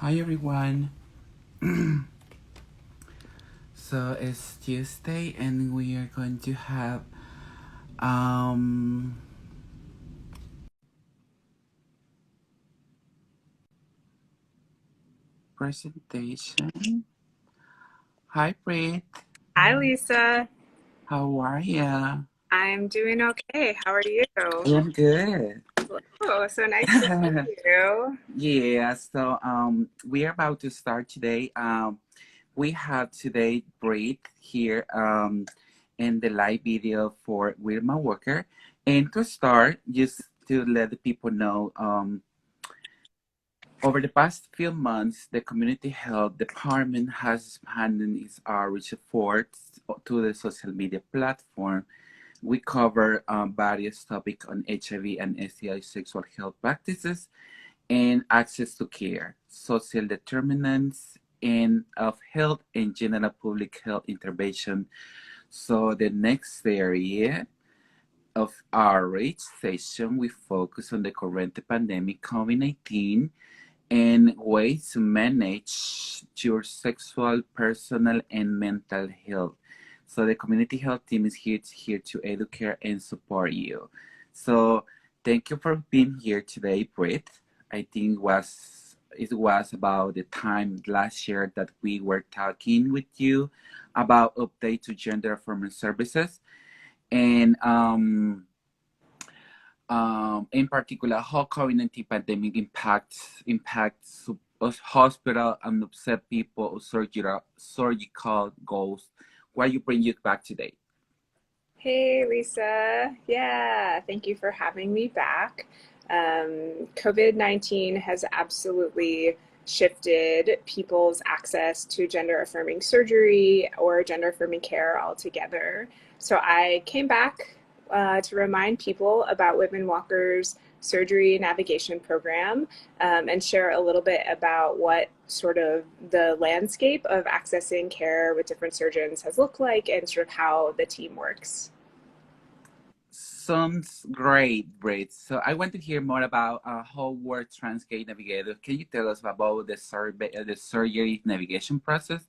Hi everyone. So it's Tuesday and we are going to have um presentation. Hi Britt. Hi, Lisa. How are ya? I'm doing okay. How are you? I'm good. Oh, so nice to meet you. Yeah, so we are about to start today. We have today Britt here in the live video for Whitman-Walker. And to start, just to let the people know, over the past few months, the Community Health Department has expanded its outreach efforts to the social media platform. We cover various topics on HIV and STI sexual health practices and access to care, social determinants and of health and general public health intervention. So the next area of our outreach session, we focus on the current pandemic COVID-19 and ways to manage your sexual, personal, and mental health. So the community health team is here to educate and support you. So thank you for being here today, Britt. I think it was about the time last year that we were talking with you about update to gender affirming services and in particular, how COVID-19 pandemic impacts us hospital and upset people surgical goals. Why you bring it back today? Hey, Lisa. Yeah, thank you for having me back. COVID-19 has absolutely shifted people's access to gender affirming surgery or gender affirming care altogether. So I came back to remind people about Whitman-Walker's surgery navigation program and share a little bit about what sort of the landscape of accessing care with different surgeons has looked like and sort of how the team works. Sounds great, Britt. So I want to hear more about how work Transgate Navigator. Can you tell us about the surgery navigation process?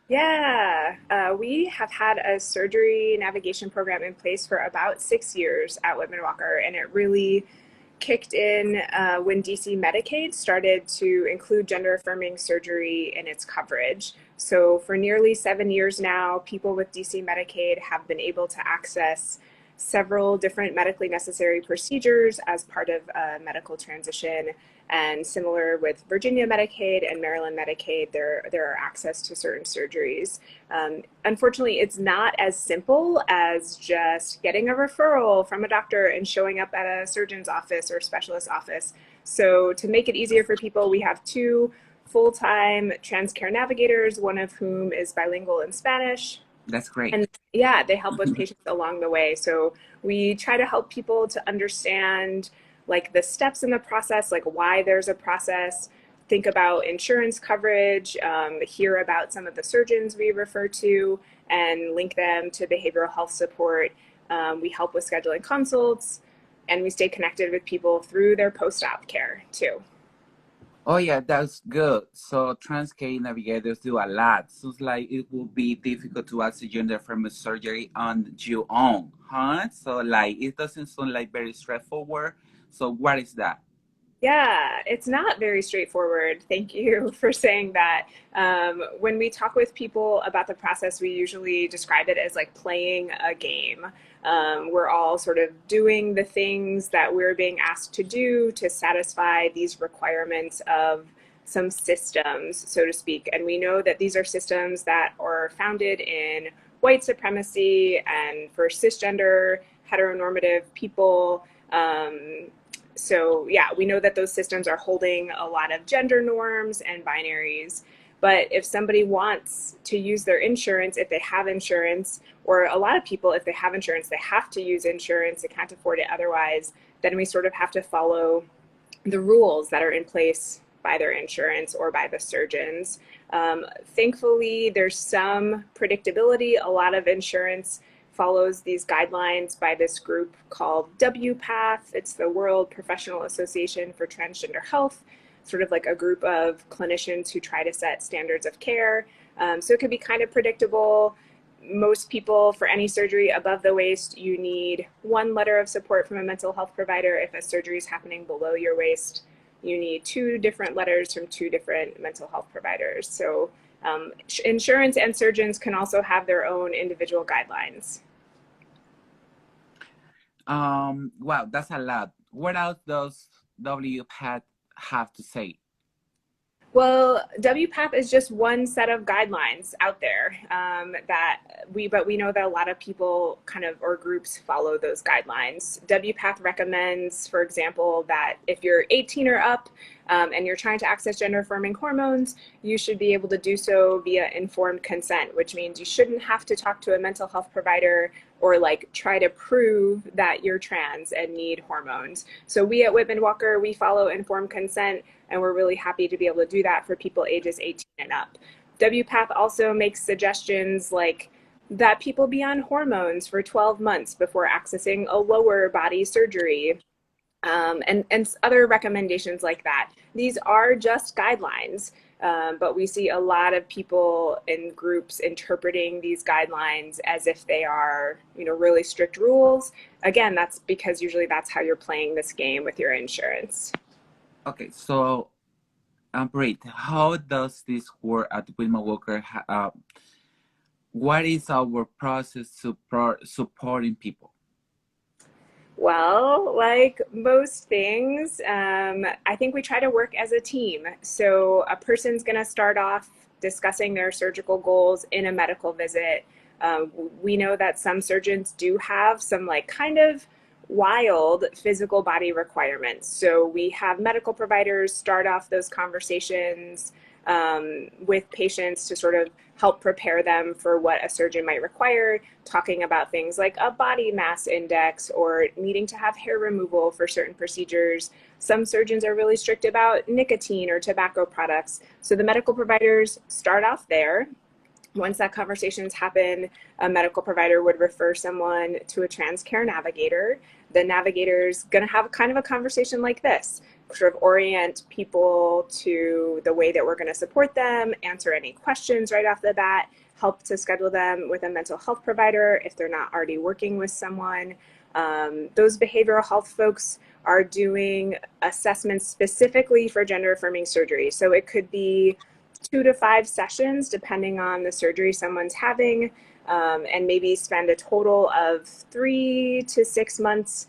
Yeah, we have had a surgery navigation program in place for about 6 years at Whitman-Walker, and it really kicked in when DC Medicaid started to include gender affirming surgery in its coverage. So, for nearly 7 years now, people with DC Medicaid have been able to access several different medically necessary procedures as part of a medical transition. And similar with Virginia Medicaid and Maryland Medicaid, there are access to certain surgeries. Unfortunately, it's not as simple as just getting a referral from a doctor and showing up at a surgeon's office or specialist office. So to make it easier for people, we have two full-time trans care navigators, one of whom is bilingual in Spanish. That's great. And yeah, they help with patients along the way. So we try to help people to understand like the steps in the process, like why there's a process, think about insurance coverage, hear about some of the surgeons we refer to, and link them to behavioral health support. We help with scheduling consults, and we stay connected with people through their post-op care too. Oh yeah, that's good. So Transcade navigators do a lot. So it's like it will be difficult to access gender affirming surgery on your own, huh? So like it doesn't sound like very straightforward. So what is that? Yeah, it's not very straightforward. Thank you for saying that. When we talk with people about the process, we usually describe it as like playing a game. We're all sort of doing the things that we're being asked to do to satisfy these requirements of some systems, so to speak. And we know that these are systems that are founded in white supremacy and for cisgender, heteronormative people. So yeah, we know that those systems are holding a lot of gender norms and binaries. But if somebody wants to use their insurance, if they have insurance, or a lot of people, if they have insurance, they have to use insurance, they can't afford it otherwise, then we sort of have to follow the rules that are in place by their insurance or by the surgeons. Thankfully, there's some predictability. A lot of insurance follows these guidelines by this group called WPATH. It's the World Professional Association for Transgender Health. sort of like a group of clinicians who try to set standards of care. So it could be kind of predictable. Most people, for any surgery above the waist, you need one letter of support from a mental health provider. If a surgery is happening below your waist, you need two different letters from two different mental health providers. So insurance and surgeons can also have their own individual guidelines. Wow, that's a lot. What else does WPATH have to say? Well, WPATH is just one set of guidelines out there but we know that a lot of people kind of, or groups, follow those guidelines. WPATH recommends, for example, that if you're 18 or up and you're trying to access gender affirming hormones, you should be able to do so via informed consent, which means you shouldn't have to talk to a mental health provider or like try to prove that you're trans and need hormones. So we at Whitman-Walker, we follow informed consent, and we're really happy to be able to do that for people ages 18 and up. WPATH also makes suggestions like that people be on hormones for 12 months before accessing a lower body surgery, and other recommendations like that. These are just guidelines, but we see a lot of people in groups interpreting these guidelines as if they are, really strict rules. Again, that's because usually that's how you're playing this game with your insurance. Okay, so Britt, how does this work at Whitman-Walker? What is our process supporting people? Well, like most things, I think we try to work as a team. So a person's going to start off discussing their surgical goals in a medical visit. We know that some surgeons do have some like kind of wild physical body requirements. So we have medical providers start off those conversations with patients to sort of help prepare them for what a surgeon might require, talking about things like a body mass index or needing to have hair removal for certain procedures. Some surgeons are really strict about nicotine or tobacco products. So the medical providers start off there. Once that conversation's happened, a medical provider would refer someone to a trans care navigator. The navigator's going to have kind of a conversation like this, sort of orient people to the way that we're going to support them, answer any questions right off the bat, help to schedule them with a mental health provider if they're not already working with someone. Those behavioral health folks are doing assessments specifically for gender affirming surgery. So it could be 2 to 5 sessions depending on the surgery someone's having, and maybe spend a total of 3 to 6 months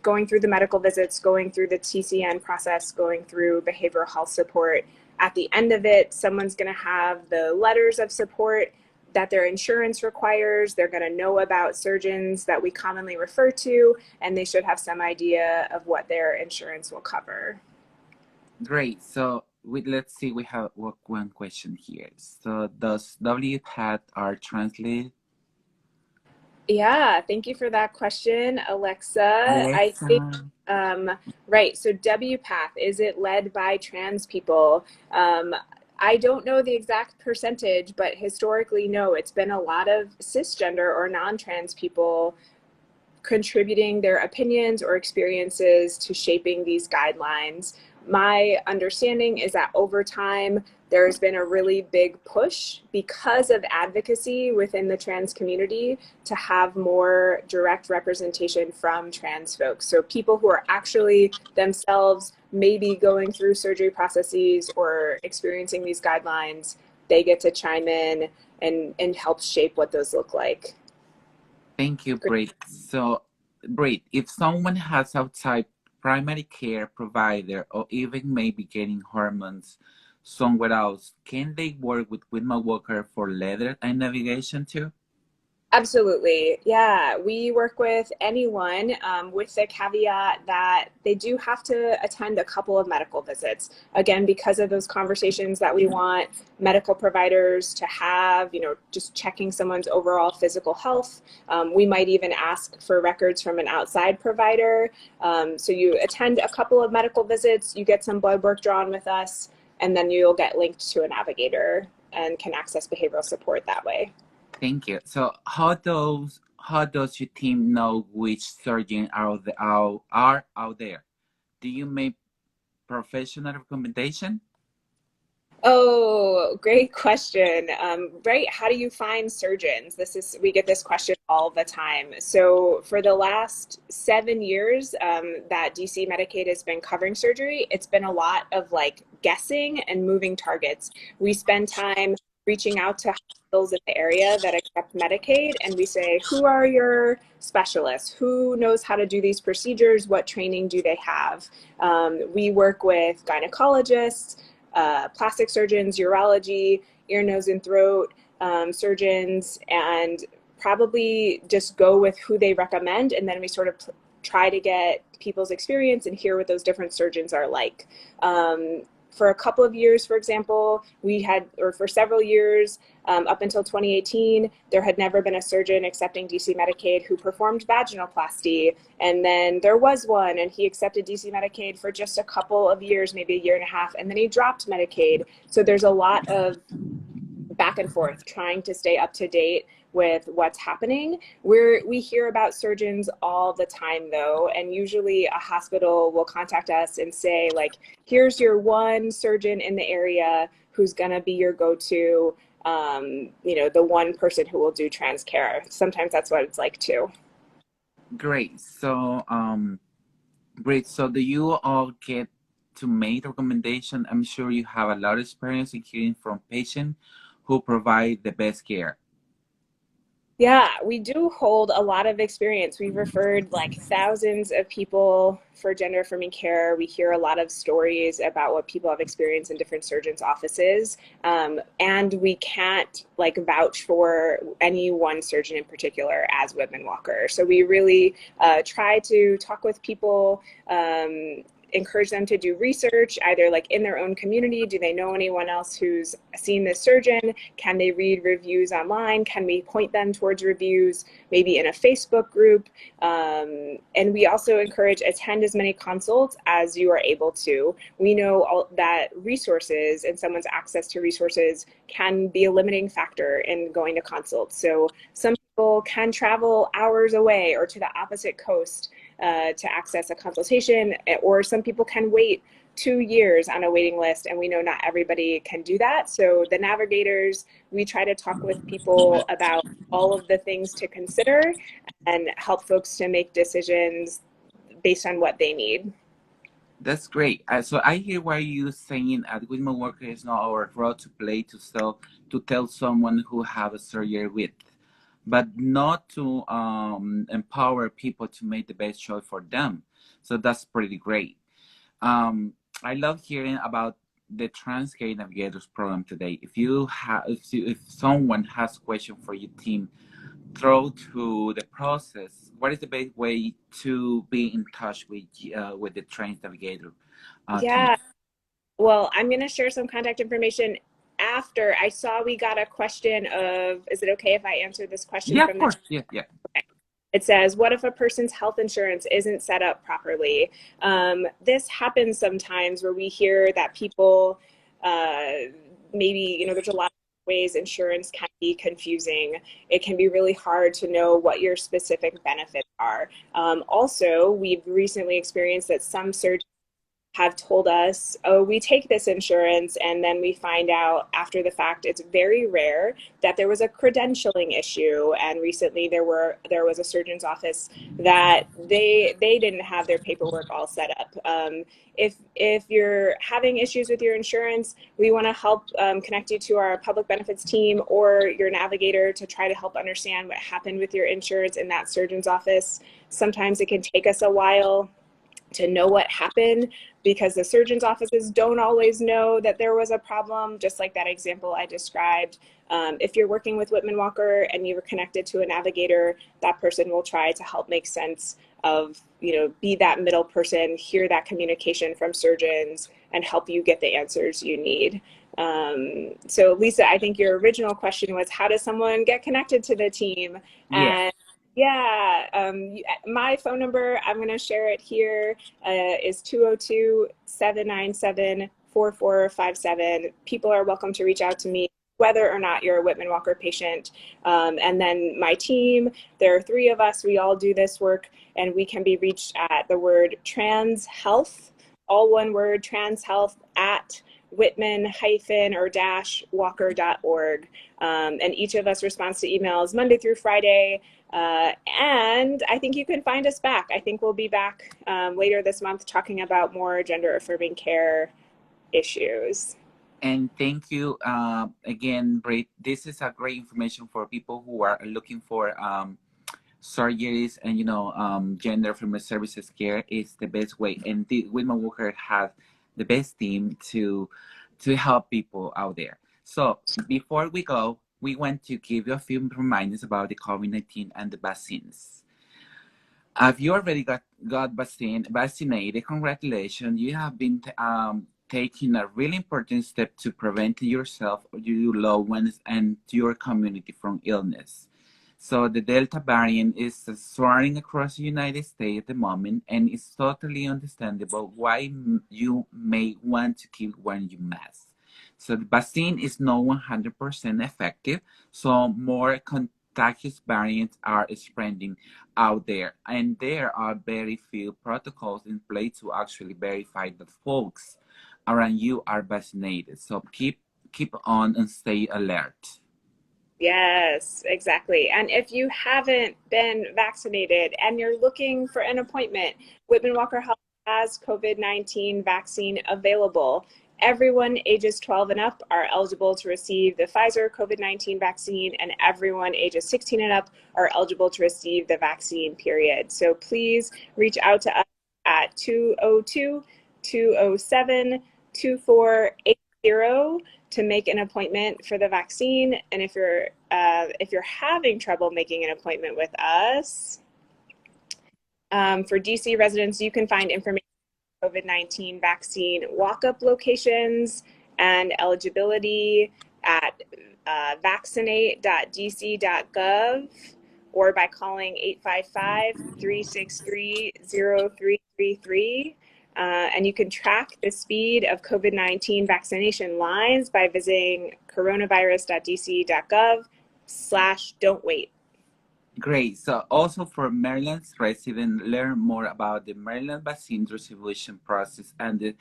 going through the medical visits, going through the TCN process, going through behavioral health support. At the end of it, someone's going to have the letters of support that their insurance requires. They're going to know about surgeons that we commonly refer to, and they should have some idea of what their insurance will cover. Great. So let's see, we have one question here. So does WPATH are translated? Yeah, thank you for that question, Alexa. I Alexa. think, right, so WPATH, is it led by trans people? I don't know the exact percentage, but historically, no, it's been a lot of cisgender or non-trans people contributing their opinions or experiences to shaping these guidelines. My understanding is that over time, there's been a really big push because of advocacy within the trans community to have more direct representation from trans folks. So people who are actually themselves maybe going through surgery processes or experiencing these guidelines, they get to chime in and help shape what those look like. Thank you, Britt. So, Britt, if someone has outside primary care provider or even maybe getting hormones somewhere else, can they work with Whitman-Walker for letter and navigation too? Absolutely. Yeah, we work with anyone with the caveat that they do have to attend a couple of medical visits. Again, because of those conversations that we want medical providers to have, just checking someone's overall physical health. We might even ask for records from an outside provider. So you attend a couple of medical visits, you get some blood work drawn with us, and then you'll get linked to a navigator and can access behavioral support that way. Thank you. So how does your team know which surgeons are out there? Do you professional recommendation? Oh, great question. Right. How do you find surgeons? We get this question all the time. So for the last 7 years that DC Medicaid has been covering surgery, it's been a lot of like guessing and moving targets. We spend time reaching out to hospitals in the area that accept Medicaid, and we say, who are your specialists? Who knows how to do these procedures? What training do they have? We work with gynecologists, plastic surgeons, urology, ear, nose, and throat surgeons, and probably just go with who they recommend. And then we sort of try to get people's experience and hear what those different surgeons are like. For a couple of years, for example, for several years, up until 2018, there had never been a surgeon accepting DC Medicaid who performed vaginoplasty. And then there was one, and he accepted DC Medicaid for just a couple of years, maybe a year and a half, and then he dropped Medicaid. So there's a lot of back and forth trying to stay up to date with what's happening. We hear about surgeons all the time though, and usually a hospital will contact us and say like, here's your one surgeon in the area who's gonna be your go-to, the one person who will do trans care. Sometimes that's what it's like too. Great. So, great. So, do you all get to make recommendation? I'm sure you have a lot of experience in hearing from patients who provide the best care. Yeah, we do hold a lot of experience. We've referred like thousands of people for gender affirming care. We hear a lot of stories about what people have experienced in different surgeons' offices. And we can't like vouch for any one surgeon in particular as Whitman-Walker. So we really try to talk with people, encourage them to do research, either like in their own community. Do they know anyone else who's seen this surgeon? Can they read reviews online? Can we point them towards reviews, maybe in a Facebook group? And we also encourage attend as many consults as you are able to. We know that resources and someone's access to resources can be a limiting factor in going to consults. So some people can travel hours away or to the opposite coast to access a consultation, or some people can wait 2 years on a waiting list, and we know not everybody can do that. So the navigators, we try to talk with people about all of the things to consider and help folks to make decisions based on what they need. That's great. So I hear why you saying at Whitman-Walker is not our role to play to tell someone who have a surgery with, but not to empower people to make the best choice for them. So that's pretty great. I love hearing about the Trans Care Navigators program today. If someone has a question for your team through the process, what is the best way to be in touch with the Trans Navigator team? Yeah, well, I'm going to share some contact information after. I saw we got a question of, is it okay if I answer this question Yeah, of from the course. Yeah, yeah. It says, what if a person's health insurance isn't set up properly? This happens sometimes where we hear that people, maybe, there's a lot of ways insurance can be confusing. It can be really hard to know what your specific benefits are. Also, we've recently experienced that some surgeons have told us, oh, we take this insurance, and then we find out after the fact it's very rare that there was a credentialing issue. And recently there was a surgeon's office that they didn't have their paperwork all set up. If you're having issues with your insurance, we want to help connect you to our public benefits team or your navigator to try to help understand what happened with your insurance in that surgeon's office. Sometimes it can take us a while to know what happened because the surgeon's offices don't always know that there was a problem, just like that example I described. If you're working with Whitman-Walker and you're connected to a navigator, that person will try to help make sense of, be that middle person, hear that communication from surgeons, and help you get the answers you need. So Lissa, I think your original question was, how does someone get connected to the team? Yeah. And yeah, my phone number, I'm going to share it here, is 202-797-4457. People are welcome to reach out to me, whether or not you're a Whitman-Walker patient. And then my team, there are 3 of us, we all do this work, and we can be reached at the word transhealth all one word, transhealth at Whitman-Walker.org. And each of us responds to emails Monday through Friday. And I think you can find us back. I think we'll be back later this month talking about more gender affirming care issues. And thank you again, Britt. This is a great information for people who are looking for surgeries and gender affirming services care is the best way. And the Whitman-Walker has the best team to help people out there. So before we go, we want to give you a few reminders about the COVID-19 and the vaccines. If you already got vaccinated, congratulations. You have been taking a really important step to prevent yourself, your loved ones, and your community from illness. So the Delta variant is soaring across the United States at the moment, and it's totally understandable why you may want to keep wearing your mask. So the vaccine is not 100% effective, so more contagious variants are spreading out there, and there are very few protocols in place to actually verify that folks around you are vaccinated. So keep on and stay alert. Yes, exactly. And if you haven't been vaccinated and you're looking for an appointment, Whitman-Walker Health has COVID-19 vaccine available. Everyone ages 12 and up are eligible to receive the Pfizer COVID-19 vaccine, and everyone ages 16 and up are eligible to receive the vaccine, period. So please reach out to us at 202-207-2480 to make an appointment for the vaccine. And if you're having trouble making an appointment with us, for DC residents, you can find information on COVID-19 vaccine walk-up locations and eligibility at vaccinate.dc.gov or by calling 855-363-0333. And you can track the speed of COVID-19 vaccination lines by visiting coronavirus.dc.gov/don't wait. Great. So also for Maryland's residents, learn more about the Maryland vaccine distribution process and the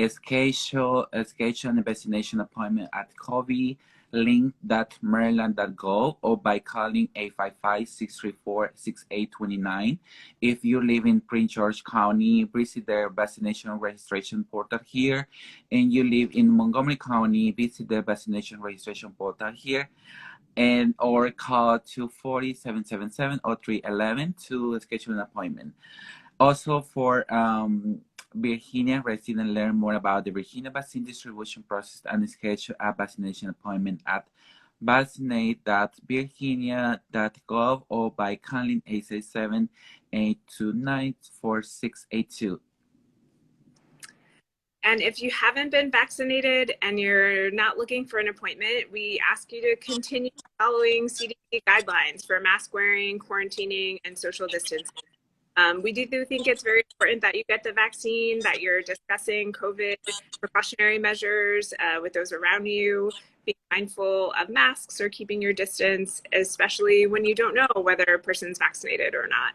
schedule and vaccination appointment at covilink.maryland.gov or by calling 855-634-6829. If you live in Prince George County, visit their vaccination registration portal here. And you live in Montgomery County, visit the vaccination registration portal here. And or call 240-777 or 311 to schedule an appointment. Also for Virginia residents, learn more about the Virginia vaccine distribution process and schedule a vaccination appointment at vaccinate.virginia.gov or by calling 867-829-4682. And if you haven't been vaccinated and you're not looking for an appointment, we ask you to continue following CDC guidelines for mask wearing, quarantining, and social distancing. We do think it's very important that you get the vaccine, that you're discussing COVID precautionary measures with those around you, being mindful of masks or keeping your distance, especially when you don't know whether a person's vaccinated or not.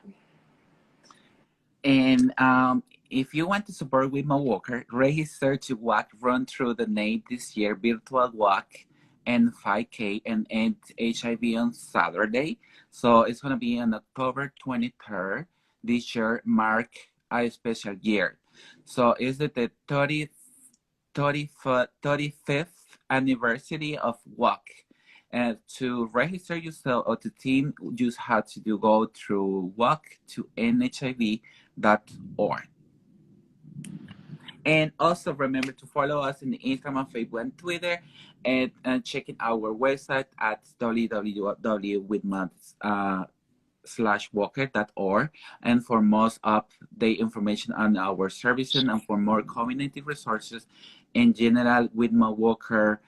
And if you want to support Whitman-Walker, register to walk Run Through the Name this year, virtual walk and 5K and end HIV on Saturday. So it's going to be on October 23rd. This year mark a special year. So it's the 35th anniversary of walk. And to register yourself or to team, you just have to go through walk2ndhiv.org. And also remember to follow us in Instagram, Facebook, and Twitter, and checking our website at www.whitman-walker.org. And for most update information on our services and for more community resources in general, Whitman-Walker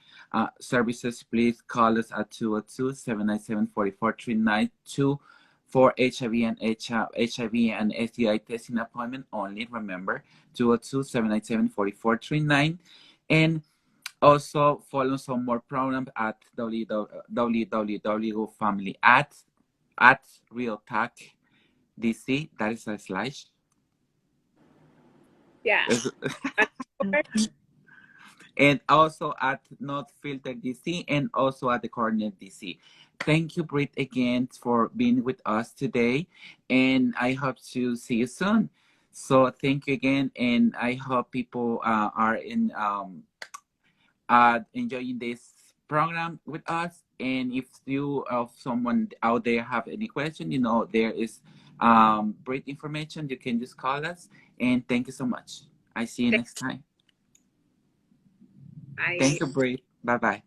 services, please call us at 202-797-4439 for HIV and STI testing appointment only. Remember, 202-797-4439. And also follow some more programs at www.family at Real Talk DC. That is a slash. Yeah. And also at Not Filter DC and also at the Corner DC. Thank you, Britt, again for being with us today. And I hope to see you soon. So thank you again. And I hope people are enjoying this program with us. And if you or someone out there have any question, there is Britt information. You can just call us. And thank you so much. I see you next time. I Thank you, Britt. Bye bye.